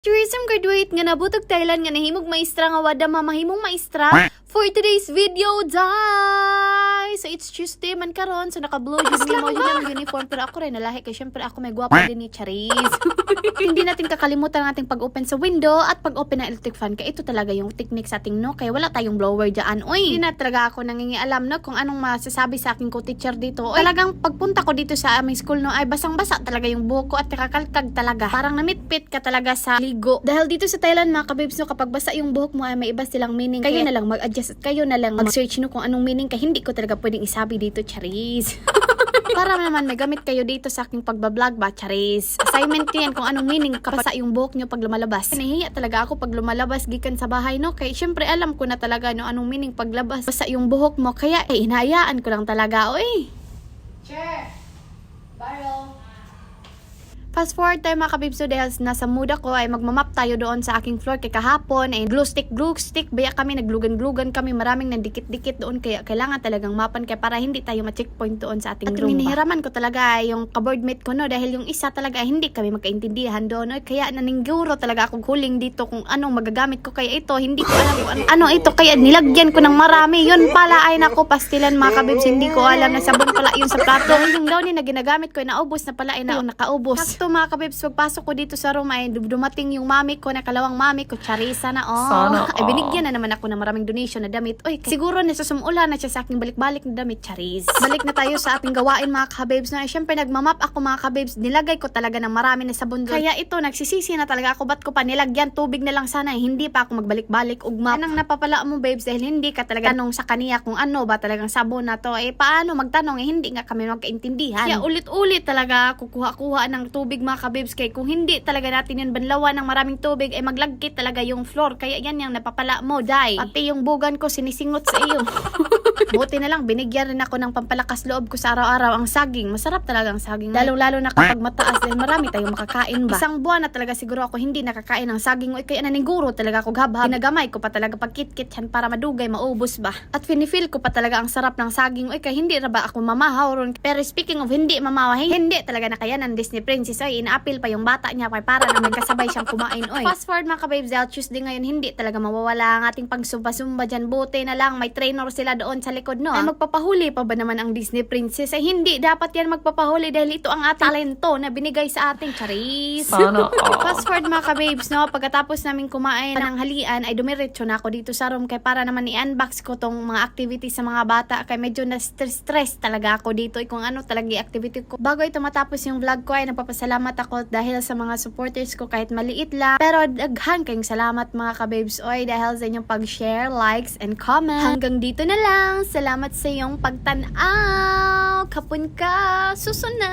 Tourism graduate nga nabutog Thailand nga nahimog maestra nga wada mamahimong maestra for today's video, guys! So it's Tuesday man karon, so naka-blue yun mo yun ang uniform, pero ako rin nalahi kay syempre ako may gwapo din ni Charis. Hindi natin kakalimutan ang ating pag-open sa window at pag-open ng electric fan, kaya ito talaga yung technique sa ating no, kaya wala tayong blower dyan. Uy, hindi na talaga ako nangingialam no kung anong masasabi sa aking co-teacher dito. Uy, talagang pagpunta ko dito sa aming school no ay basang-basa talaga yung buhok ko at nakakalkag talaga. Parang namitpit ka talaga sa ligo. Dahil dito sa Thailand mga kabibs no, kapag basa yung buhok mo ay may iba silang meaning. Kayo na lang mag-adjust at kayo na lang mag-search no kung anong meaning, kaya hindi ko talaga pwedeng isabi dito, Charis. Para naman may gamit kayo dito sa aking pagbablog ba, Charis. Assignment ko yan kung anong meaning kapag sa yung buhok nyo pag lumalabas. Nahihiya talaga ako pag lumalabas gikan sa bahay no, kaya syempre alam ko na talaga no anong meaning paglabas basa yung buhok mo, kaya hinahayaan ko lang talaga. Uy, Chair! Viral! fast forward tayo mga kabibso, dahil nasa mood ako ay magmamap tayo doon sa aking floor kay kahapon ay glue stick baya kami naglugan-glugan kami, maraming nandikit-dikit doon, kaya kailangan talagang mapan kaya para hindi tayo ma-checkpoint doon sa ating room. At minihiraman ko talaga yung kaboardmate ko no, dahil yung isa talaga ay hindi kami magkaintindihan doon, kaya naningguro talaga akong huling dito kung anong magagamit ko, kaya ito hindi ko alam kung ano ito, kaya nilagyan ko ng marami. Yun pala ay nako pastilan mga kabibs, hindi ko alam na sabon pala yun sa plato. Yung daw ni na ginagamit ko ay naubos na pala ay nakaubos. Sakto mga kabibs, pagpasok ko dito sa room ay dumating yung mami ko, nakalawang mami ko, Charissa na Sana, ay binigyan na naman ako ng maraming donation na damit. Oy, siguro nasusumula na siya sa aking balik-balik na damit, Charis. Balik na tayo sa ating gawain mga kabibs na syempre nagmamap ako mga kabibs, nilagay ko talaga ng marami na sabon doon. Kaya ito nagsisisi na talaga ako, ba't ko pa nilagyan tubig na lang sana, hindi pa ako magbalik-balik ugma. Yan ang napapala mo babes, dahil hindi ka talaga tanong sa kaniya kung ano ba talagang sabon na to, paano magtanong, hindi nga kami magkaintindihan. Kaya ulit-ulit talaga kukuha-kuha ng tubig mga kabibs, kay kung hindi talaga natin yun banlawan ng maraming tubig ay maglagkit talaga yung floor, kaya yan yung napapala mo, day. Pati yung bugan ko sinisingot sa iyo. Buti na lang binigyan rin ako ng pampalakas loob ko sa araw-araw ang saging. Masarap talaga ang saging, lalo na kapag mataas, dahil marami tayong makakain ba. Isang buwan na talaga siguro ako hindi nakakain ng saging, kaya naningguro talaga ako gabhab. Ginagamay ko pa talaga pagkit-kit yan para madugay, maubos ba. At finifeel ko pa talaga ang sarap ng saging, kaya hindi na ba ako mamahaw ron. Pero speaking of hindi mamahaw, hindi talaga nakayanan Disney Princess, inaapil pa yung bata niya para na may kasabay siyang kumain. Fast forward mga kababes, dahil Tuesday ngayon, hindi talaga mawawala ang ating pagsumba-sumba dyan. Buti na lang may trainer sila doon sa likod no. Ay magpapahuli pa ba naman ang Disney Princess? Ay hindi dapat yan magpapahuli, dahil ito ang ating talento na binigay sa ating, Charis. Sana Fast forward mga kababes no, pagkatapos namin kumain ng halian ay dumiretso na ako dito sa room, kay para naman i-unbox ko tong mga activities sa mga bata, kay medyo na stress talaga ako dito kung ano talaga yung activity ko. Bago ito matapos yung vlog ko ay nagpapasalamat ako dahil sa mga supporters ko kahit maliit lang, pero daghan kayong salamat mga kababes dahil sa inyong pag-share, likes, and comment. Hanggang dito na lang. Salamat sa iyong pagtanaw. Kapun ka. Susunod.